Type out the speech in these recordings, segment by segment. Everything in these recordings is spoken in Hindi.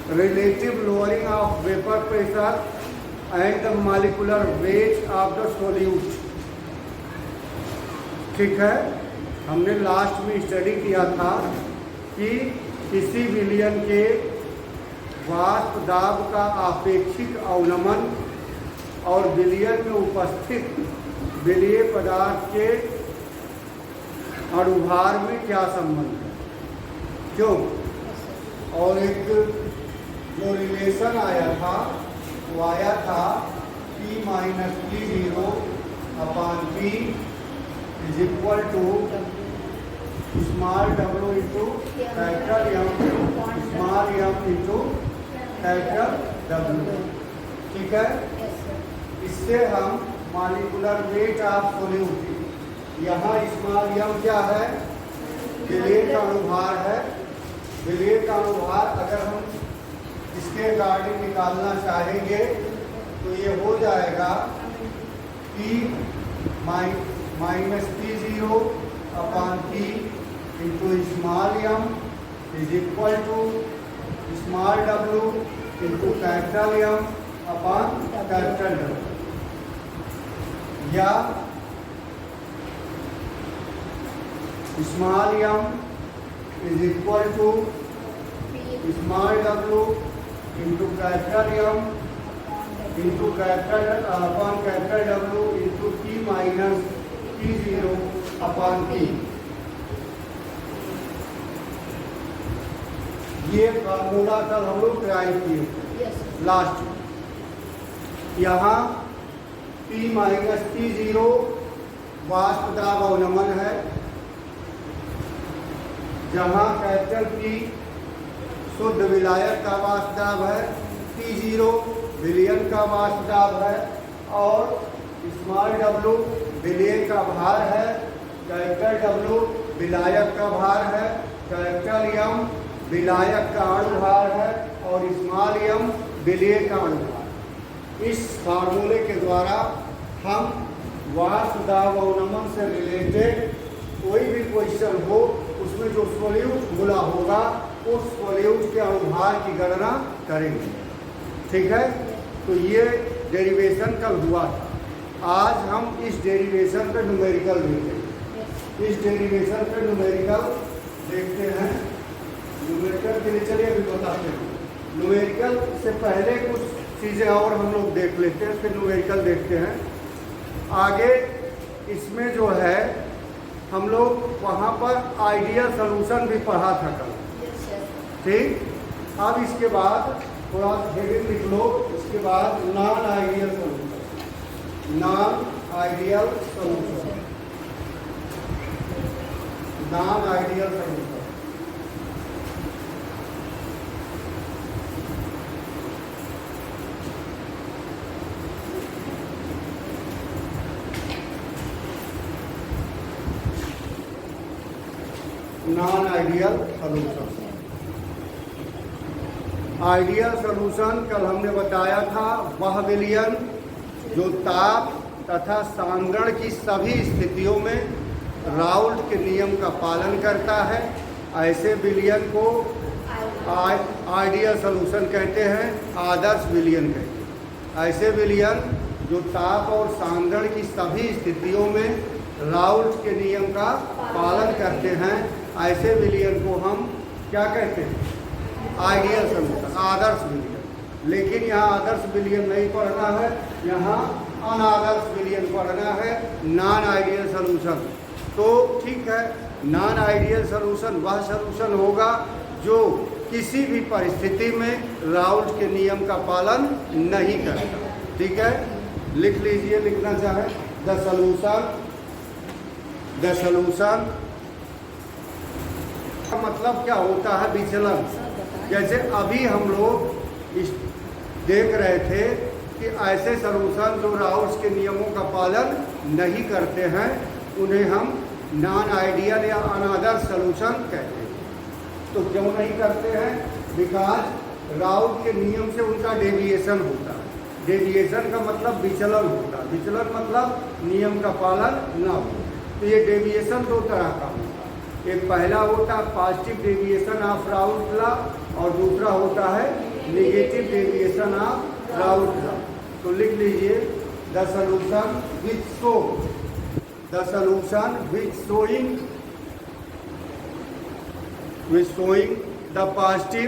relative lowering of vapor pressure and the molecular weight of the solute। ठीक है, हमने लास्ट में स्टडी किया था कि किसी विलयन के वाष्प दाब का आपेक्षिक अवनमन और विलयन में उपस्थित विलीय पदार्थ के अणुभार में क्या संबंध है, क्यों? और एक जो रिलेशन आया था वो आया था P minus P zero upon P is equal to small w into capital M small m into capital W। ठीक है, इससे हम मॉलिक्यूलर वेट ऑफ सॉल्यूट, यहाँ स्मॉल m क्या है? विलय का अणुभार है। विलय का अणुभार अगर हम इसके अकॉर्डिंग निकालना चाहेंगे तो ये हो जाएगा P minus P zero upon P into small m is equal to small w into capital M upon capital W, या small m is equal to small w into capital M into capital upon capital W into P minus P zero upon P। ये फार्मूला कल हम लोग ट्राई किए लास्ट में। यहाँ P माइनस P जीरो वाष्प दाब अवनमन है, जहाँ कैपिटल P शुद्ध विलायक का वाष्प दाब है, P जीरो विलयन का वाष्प दाब है और स्मॉल w विलयन का भार है, कैपिटल W विलायक का भार है, कैपिटल M विलायक का अणुभार है और स्मॉल m विलय का अणुभार। इस फार्मूले के द्वारा हम वाष्प दाब अवनमन से रिलेटेड कोई भी क्वेश्चन हो उसमें जो सॉल्यूट मिला होगा उस सॉल्यूट के अणुभार की गणना करेंगे। ठीक है, तो ये डेरिवेशन कल हुआ था। आज हम इस डेरिवेशन पे न्यूमेरिकल देखेंगे। इस डेरिवेशन पे न्यूमेरिकल देखते हैं। न्यूमेरिकल के लिए चलिए अभी बताते हैं। न्यूमेरिकल से पहले कुछ चीज़ें और हम लोग देख लेते हैं, फिर न्यूमेरिकल देखते हैं। आगे इसमें जो है हम लोग वहाँ पर आइडियल सॉल्यूशन भी पढ़ा था कल। ठीक, अब इसके बाद थोड़ा हेडिंग लिख लो। इसके बाद non ideal solution, non ideal solution, non ideal solution. Non ideal solution. Ideal solution कल हमने बताया था वह विलयन जो ताप तथा सांद्रण की सभी स्थितियों में राउल्ट के नियम का पालन करता है। ऐसे विलयन को आइडियल सॉल्यूशन कहते हैं, आदर्श विलयन कहते हैं। ऐसे विलयन जो ताप और सांद्रण की सभी स्थितियों में राउल्ट के नियम का पालन करते हैं, ऐसे विलयन को हम क्या कहते हैं? आइडियल सॉल्यूशन, आदर्श विलयन। लेकिन यहाँ आदर्श विलयन नहीं पढ़ना है, यहाँ अनादर्श विलयन पढ़ना है, नॉन आइडियल सॉल्यूशन। तो ठीक है, नॉन आइडियल सॉल्यूशन वह सॉल्यूशन होगा जो किसी भी परिस्थिति में राउल्ट के नियम का पालन नहीं करता। ठीक है, लिख लीजिए, लिखना चाहे द सॉल्यूशन का मतलब क्या होता है? विचलन। जैसे अभी हम लोग देख रहे थे कि ऐसे सॉल्यूशन जो राउल्ट के नियमों का पालन नहीं करते हैं उन्हें हम नॉन आइडियल या अनादर्श सॉल्यूशन कहते हैं। तो क्यों नहीं करते हैं? बिकॉज राउल्ट के नियम से उनका डेविएशन होता है। डेविएशन का मतलब विचलन होता है। विचलन मतलब नियम का पालन न हो। तो ये डेविएशन दो तरह का होता है। एक पहला होता है positive deviation of Raoult law और दूसरा होता है नेगेटिव डेविएशन ऑफ राउथ लॉ। तो लिख लीजिए the solution which showing the positive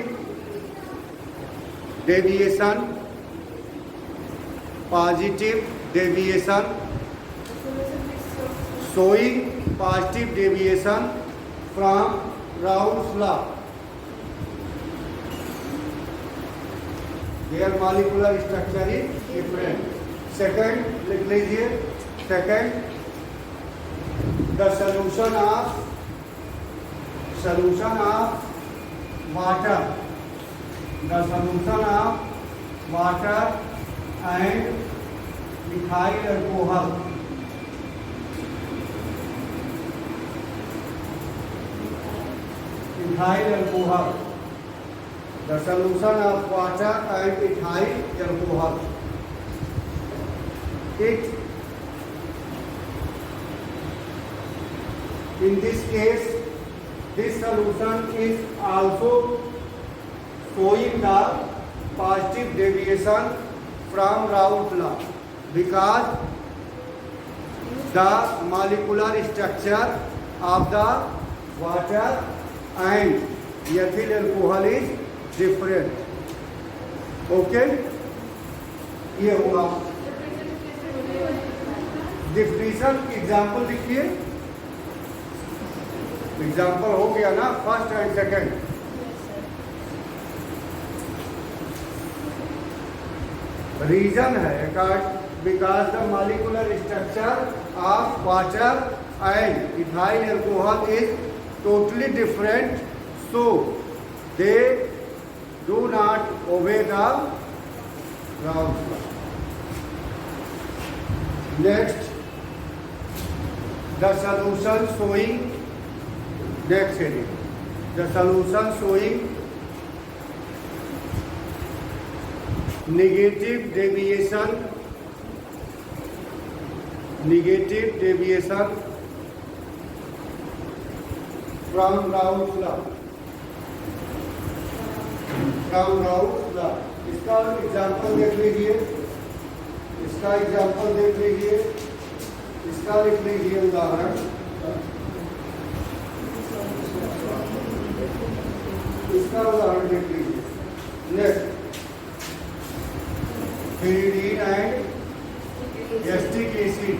deviation showing positive deviation from Raoult's law. Their molecular structure is different. Second, लिख लीजिए second, the solution of water, the solution of water and ethyl alcohol. The solution of water and ethyl alcohol. In this case, this solution is also showing the positive deviation from Raoult law because the molecular structure of the water and ethyl alcohol is different. Okay? ये हुआ डिफिनीशन। एग्जाम्पल लिखिए। एग्जाम्पल हो गया ना फर्स्ट एंड सेकंड। रीजन है because the molecular structure of water and ethyl alcohol is totally different, so they do not obey the Raoult's law. Next, the solution showing negative deviation from Raoult's law. इसका एग्जाम्पल देख लीजिए। इसका लिख लीजिए उदाहरण। इसका उदाहरण देख लीजिए। Next, pyridine and acetic acid।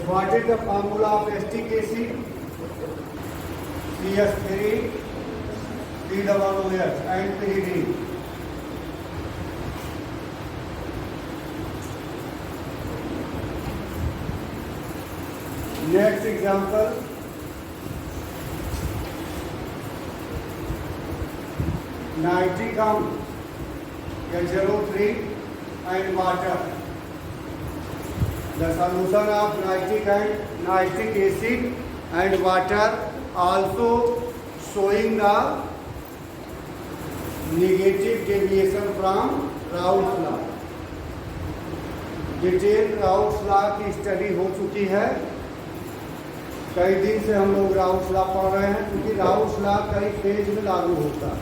What is the formula of acetic acid? CH3 COOH and pyridine. Next example, nitric acid HNO3 and water. The solution of nitric acid and water also showing the negative deviation from Raoult's law. Detail routes law की स्टडी हो चुकी है। कई दिन से हम लोग राउट्स लॉ पढ़ रहे हैं क्योंकि राउट्स लॉ कई फेज में लागू होता है।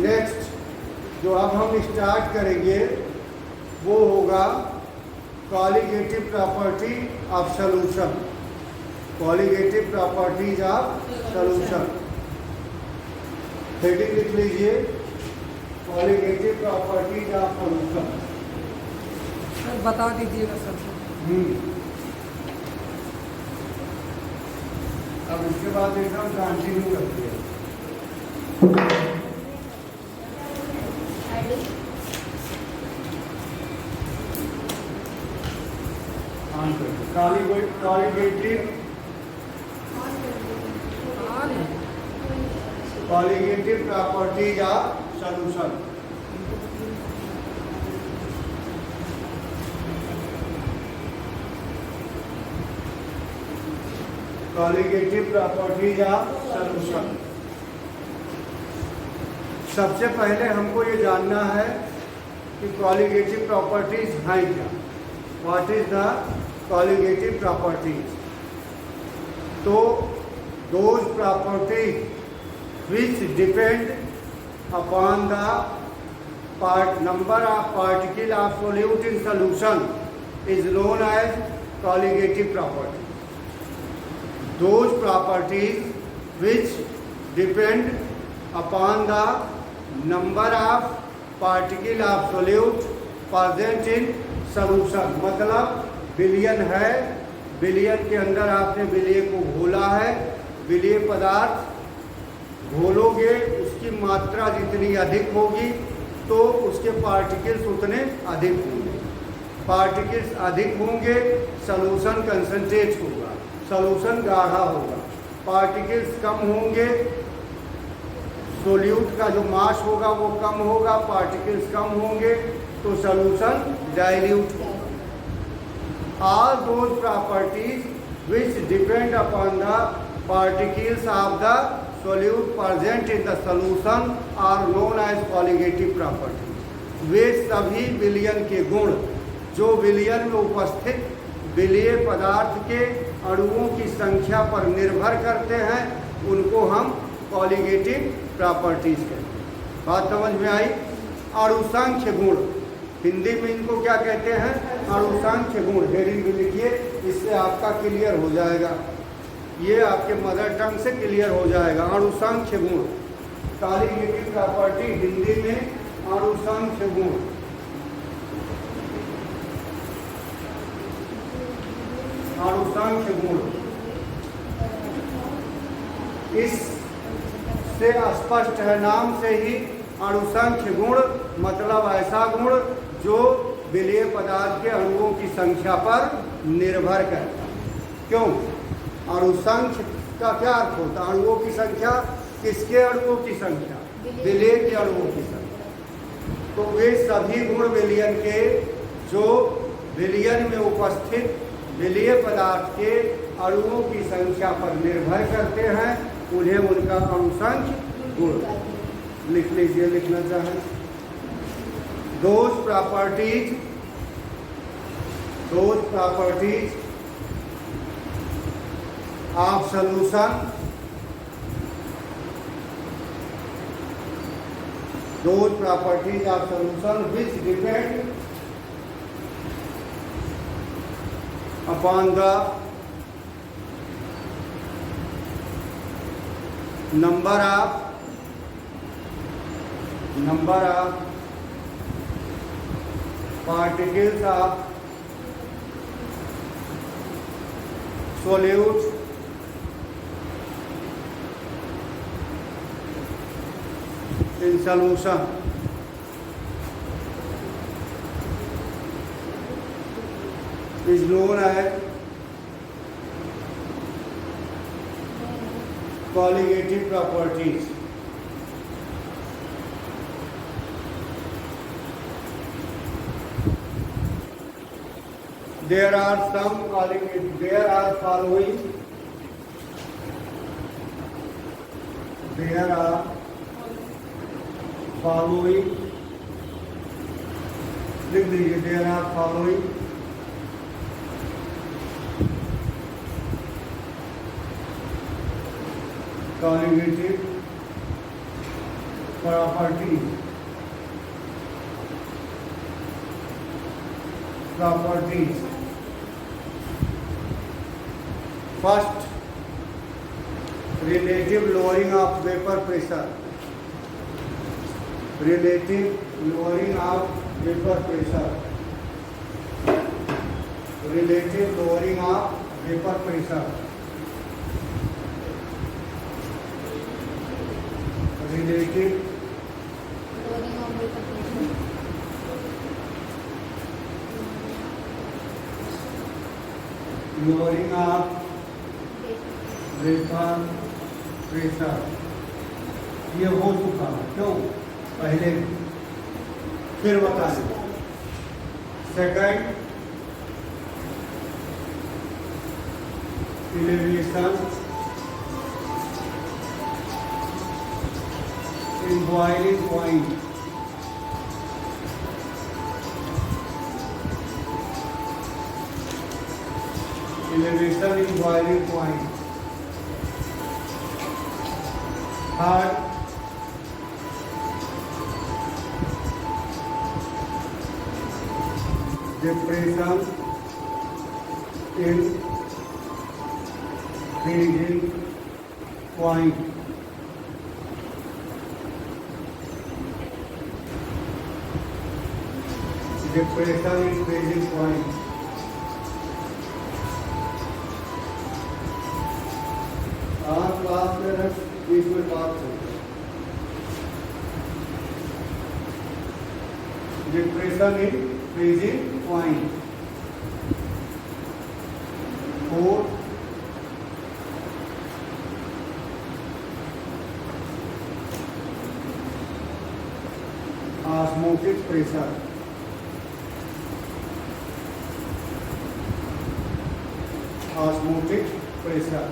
नेक्स्ट जो अब हम स्टार्ट करेंगे वो होगा colligative property of solution. Colligative properties of solution heading लिख लीजिए, कॉलिगेटिव प्रॉपर्टीज ऑफ सॉल्यूशन। बता दीजिएगा सर। अब इसके बाद एकदम कंटिन्यू करती है। Colligative properties of solution. Colligative properties of solution. सबसे पहले हमको ये जानना है कि कॉलिगेटिव प्रॉपर्टीज हैं क्या, what is the colligative properties. तो those properties which depend upon the number of particles of solute in solution is known as colligative property. Those properties which depend upon the number of particles of solute present in solution, मतलब विलयन है, विलयन के अंदर आपने विलय को घोला है, विलय पदार्थ घोलोगे उसकी मात्रा जितनी अधिक होगी तो उसके पार्टिकल्स उतने अधिक होंगे, पार्टिकल्स अधिक होंगे सॉल्यूशन कंसंट्रेट होगा, सॉल्यूशन गाढ़ा होगा, पार्टिकल्स कम होंगे सोल्यूट का जो मास होगा वो कम होगा, पार्टिकल्स कम होंगे तो सॉल्यूशन डाइल्यूट होगा। All those properties which depend upon the particles of the solute present in the solution are known as colligative properties. वे सभी विलयन के गुण जो विलयन में उपस्थित विलयी पदार्थ के अणुओं की संख्या पर निर्भर करते हैं उनको हम कॉलिगेटिव प्रॉपर्टीज कहते हैं। बात समझ में आई। अणुसंख्य गुण, हिंदी में इनको क्या कहते हैं, अणुसंख्य गुण। हेडिंग भी लिखिए, इससे आपका क्लियर हो जाएगा, ये आपके मदर टंग से क्लियर हो जाएगा। अणुसंख्य गुण, कॉलिगेटिव प्रॉपर्टी हिंदी में अणुसंख्य गुण। अणुसंख्य गुण इससे स्पष्ट है, नाम से ही अणुसंख्य गुण मतलब ऐसा गुण जो विलयी पदार्थ के अणुओं की संख्या पर निर्भर करता है। क्यों? अणुसंख्य का क्या अर्थ होता है? अणुओं की संख्या, किसके अणुओं की संख्या? विलय के अणुओं की संख्या। तो वे सभी गुण विलयन के जो विलयन में उपस्थित विलयी पदार्थ के अणुओं की संख्या पर निर्भर करते हैं, उन्हें उनका अणुसंख्य गुण लिख लीजिए, लिखना चाहें। Those properties of solution, those properties of solution which depend upon the number of particles of solute in solution is known as colligative properties. There are following लिख दीजिए। There are following colligative properties First, relative lowering of vapor pressure. Relative lowering of vapor pressure. Relative lowering of vapor pressure. Relative lowering of vapor pressure। ये हो चुका है, क्यों? पहले फिर बताएं। Second, elevation in boiling point। elevation in boiling point. Third, depression in freezing point. Depression in freezing point. आज क्लास में रख 20 मिनट बाद चलते हैं। Depression in freezing point. 4, osmotic pressure. Osmotic pressure.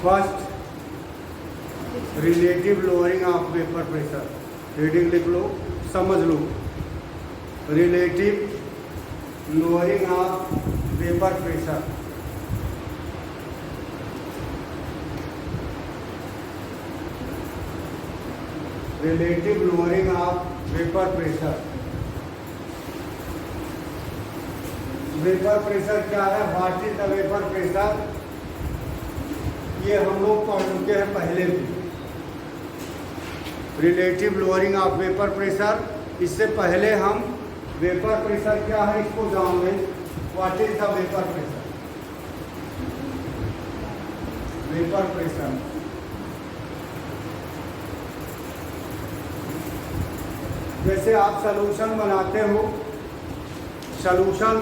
First, relative lowering of vapour pressure. Reading लिख लो, समझ लो। Relative lowering of vapour pressure. Relative lowering of vapour pressure. Vapour pressure क्या है? What is the vapour pressure? ये हम लोग पढ़ चुके हैं पहले भी। Relative lowering of vapour pressure, इससे पहले हम वेपर प्रेशर क्या है इसको जान लें। What is the vapour pressure? Vapour pressure जैसे आप सॉल्यूशन बनाते हो, सॉल्यूशन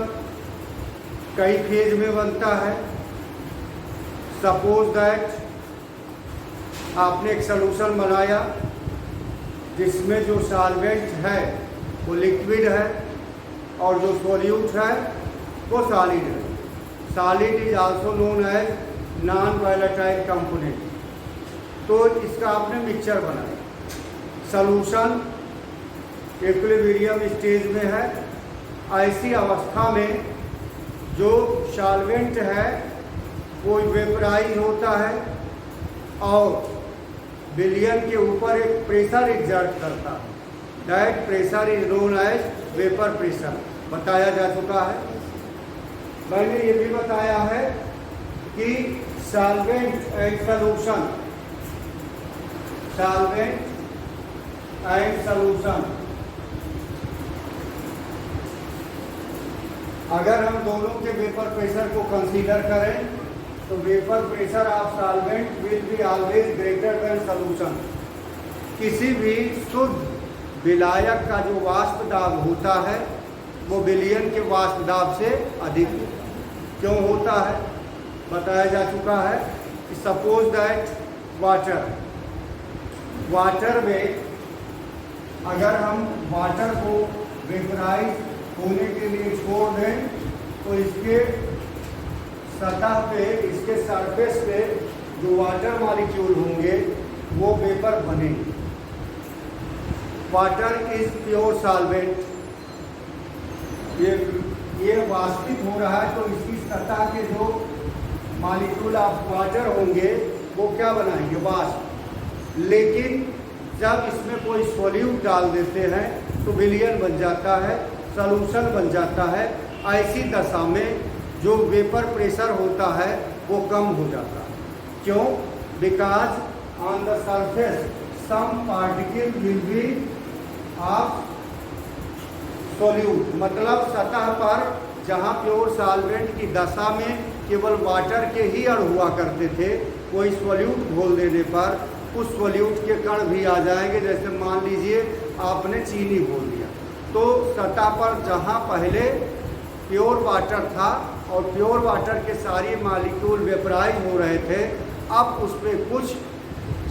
कई फेज में बनता है। सपोज दैट आपने एक सॉल्यूशन बनाया जिसमें जो सॉल्वेंट है वो लिक्विड है और जो सॉल्यूट है वो सॉलिड है। Solid is also known as non volatile component. तो इसका आपने मिक्सचर बनाया। सॉल्यूशन इक्विलिब्रियम स्टेज में है। ऐसी अवस्था में जो सॉल्वेंट है वो वेपराइज होता है और विलयन के ऊपर एक प्रेशर एग्जर्ट करता है। That pressure is known as vapour pressure. बताया जा चुका है। मैंने ये भी बताया है कि solvent and solution, solvent and solution, अगर हम दोनों के वेपर प्रेशर को कंसीडर करें तो vapour pressure of solvent will be always greater than solution. किसी भी शुद्ध विलायक का जो वाष्प दाब होता है वो विलयन के वाष्प दाब से अधिक होता है। क्यों होता है? बताया जा चुका है कि सपोज दैट वाटर में अगर हम वाटर को वेपराइज होने के लिए छोड़ दें तो इसके सतह पे, इसके सरफेस पे जो वाटर मॉलिक्यूल होंगे वो वेपर बनेंगे। Water is pure solvent. ये वाष्पित हो रहा है तो इसकी सतह के जो मॉलिक्यूल ऑफ वाटर होंगे वो क्या बनाएंगे? वाष्प। लेकिन जब इसमें कोई सॉल्यूट डाल देते हैं तो विलयन बन जाता है, सॉल्यूशन बन जाता है। ऐसी दशा में जो वेपर प्रेशर होता है वो कम हो जाता है। क्यों? Because on the surface some particle will be of solute. मतलब सतह पर जहाँ प्योर सॉल्वेंट की दशा में केवल वाटर के ही अणु हुआ करते थे, कोई सॉल्यूट घोल देने पर उस सॉल्यूट के कण भी आ जाएंगे। जैसे मान लीजिए आपने चीनी घोल दिया तो सतह पर जहाँ पहले प्योर वाटर था और प्योर वाटर के सारी मॉलिक्यूल वेपराइज हो रहे थे, अब उस पर कुछ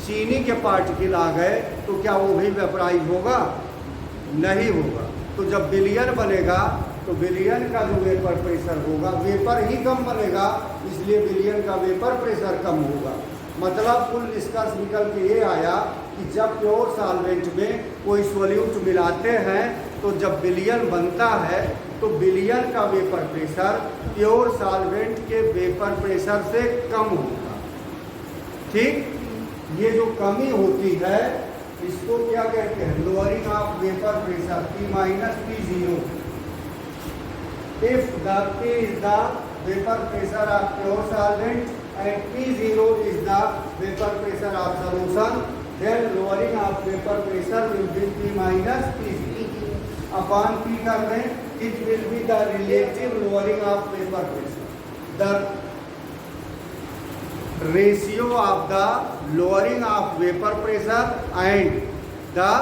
चीनी के पार्टिकल आ गए तो क्या वो भी वेपराइज होगा? नहीं होगा। तो जब विलयन बनेगा तो विलियन का जो वेपर प्रेशर होगा, वेपर ही कम बनेगा, इसलिए विलियन का वेपर प्रेशर कम होगा। मतलब कुल निष्कर्ष निकल के ये आया कि जब प्योर सॉल्वेंट में कोई सॉल्यूट मिलाते हैं तो जब विलियन बनता है तो विलियन का वेपर प्रेशर प्योर सॉल्वेंट के वेपर प्रेशर से कम होगा। ठीक, ये जो कमी होती है इसको क्या कहते हैं, lowering of vapour pressure, P minus P0। If the P is the vapour pressure of pure solvent and P0 is the vapor pressure of solution, then lowering of vapor pressure will be P minus P0 upon P कर दें, it will be the relative lowering of vapor pressure. The ratio of the lowering of vapor pressure and the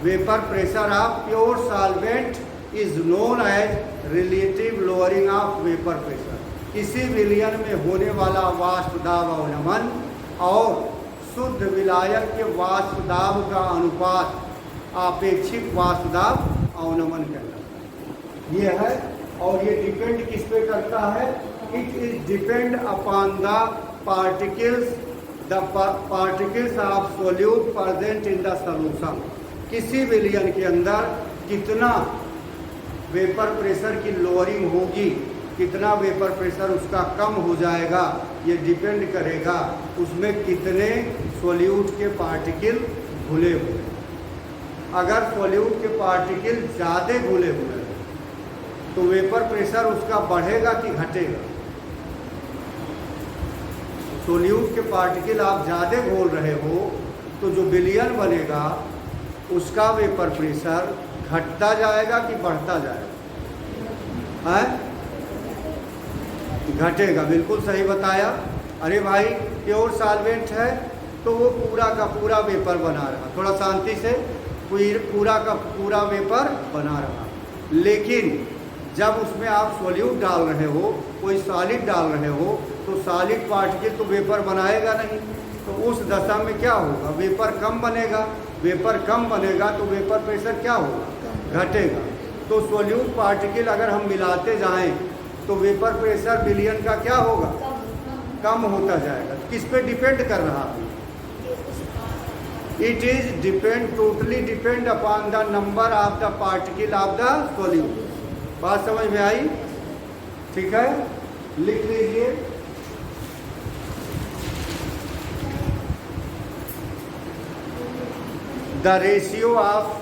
vapor pressure of pure solvent is known as relative lowering of vapor pressure. किसी विलयन में होने वाला वाष्प दाब अवनमन और शुद्ध विलायक के वाष्प दाब का अनुपात आपेक्षिक वाष्प दाब अवनमन कहलाता है। ये है, और ये डिपेंड किस पे करता है, it is depend upon the particles of solute present in the solution. किसी विलयन के अंदर कितना वेपर प्रेशर की लोअरिंग होगी, कितना वेपर प्रेशर उसका कम हो जाएगा, ये डिपेंड करेगा उसमें कितने सॉल्यूट के पार्टिकल घुले हुए। अगर सॉल्यूट के पार्टिकल ज़्यादा घुले हुए हैं तो वेपर प्रेशर उसका बढ़ेगा कि घटेगा। सॉल्यूट के पार्टिकल आप ज़्यादा घोल रहे हो तो जो विलयन बनेगा उसका वेपर प्रेशर घटता जाएगा कि बढ़ता जाएगा, है घटेगा। बिल्कुल सही बताया। अरे भाई प्योर सॉल्वेंट है तो वो पूरा का पूरा वेपर बना रहा, थोड़ा शांति से, पूरा का पूरा वेपर बना रहा। लेकिन जब उसमें आप सॉल्यूट डाल रहे हो, कोई सॉलिड डाल रहे हो, तो सॉलिड पार्टिकल तो वेपर बनाएगा नहीं, तो उस दशा में क्या होगा, वेपर कम बनेगा। वेपर कम बनेगा तो वेपर प्रेशर क्या होगा, घटेगा। तो सॉल्यूट पार्टिकल अगर हम मिलाते जाएं तो वेपर प्रेशर विलयन का क्या होगा, कम होता जाएगा। किस पे डिपेंड कर रहा है, it is depend, totally depend upon the number of the particle of the solute. बात समझ में आई? ठीक है, लिख लीजिए। The ratio of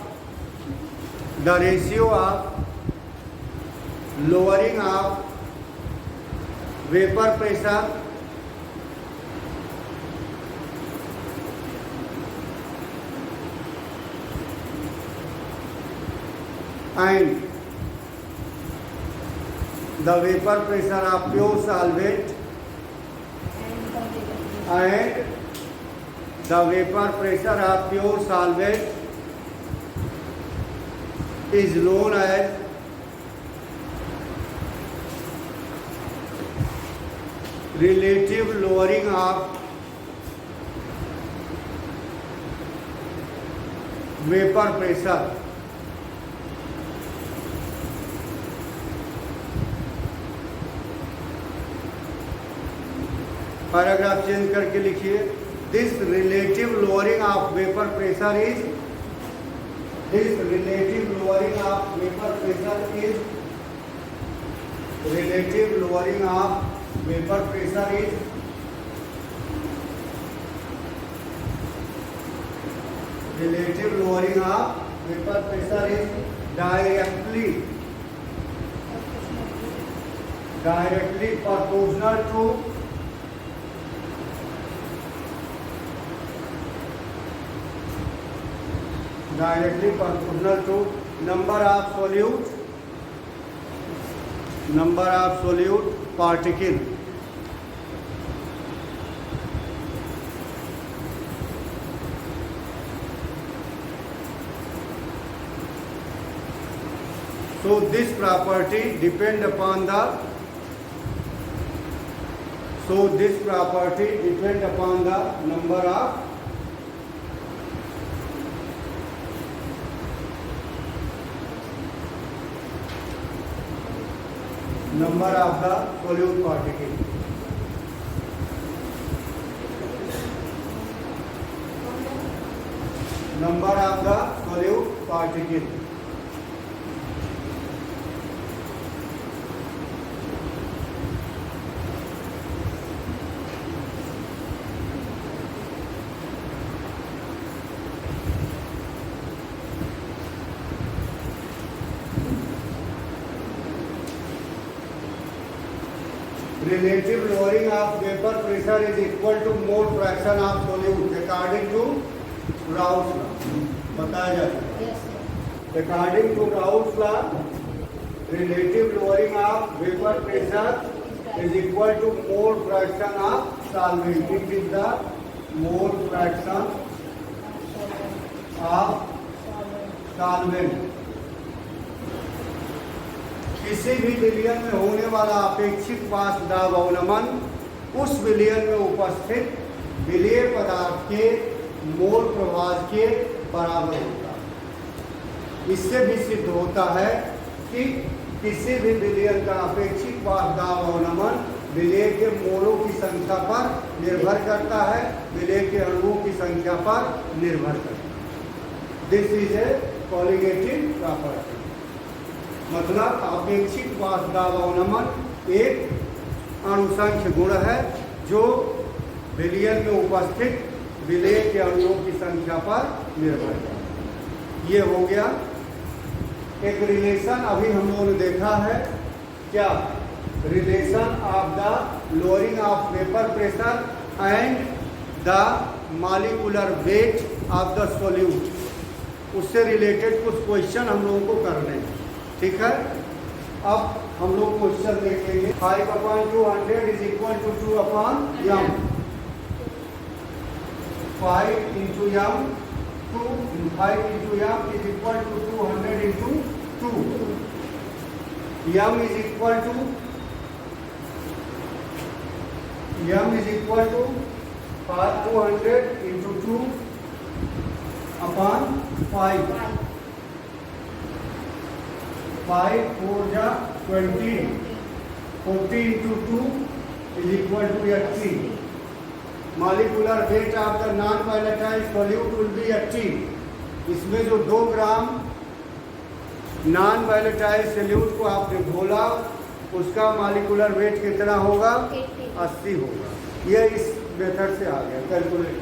lowering of vapor pressure and the vapor pressure of pure solvent and the vapor pressure of pure solvent is known as relative lowering of vapor pressure। Paragraph change करके लिखिए, this relative lowering of vapour pressure is, this relative lowering of vapour pressure is, relative lowering of vapor pressure is relative lowering of vapor pressure is directly proportional to number of solute particle So this property depend upon the number of number of the solute particle. Number of the solute particle. Relative lowering of vapor pressure is equal to mole fraction of solute according to Raoult's law. बताया जाता है. Yes, sir. According to Raoult's law, relative lowering of vapor pressure is equal to mole fraction of solvent. It is the mole fraction of solvent. किसी भी विलयन में होने वाला अपेक्षित वाष्प दाब अवनमन उस विलयन में उपस्थित विलेय पदार्थ के मोल प्रवाह के बराबर होता है. इससे भी सिद्ध होता है कि किसी भी विलयन का अपेक्षित वाष्प दाब अवनमन विलेय के मोलों की संख्या पर निर्भर करता है, विलेय के अणुओं की संख्या पर निर्भर करता है. This is a colligative property. मतलब अपेक्षित वाष्प दाब अवनमन एक अणुसंख्य गुण है जो विलयन में उपस्थित विलेय के अणुओं की संख्या पर निर्भर है. ये हो गया एक रिलेशन. अभी हम लोगों ने देखा है क्या, relation of the lowering of vapour pressure and the molecular weight of the solute. उससे रिलेटेड कुछ क्वेश्चन हम लोगों को करने हैं. ठीक है. अब हम लोग क्वेश्चन देखेंगे. 5/200 is equal to 2/m. 5 into m 2 5 into m is equal to 200 into 2. m is equal to 200 into 2 upon 5. 5 4 ja 20. 40 into 2 is equal to 80. Molecular weight of the non-volatile solute will be 80. इसमें जो 2 ग्राम नॉन वॉलेटाइल सॉल्यूट को आपने घोला उसका मॉलिक्यूलर वेट कितना होगा? 80 होगा. ये इस मेथड से आ गया कैलकुलेट.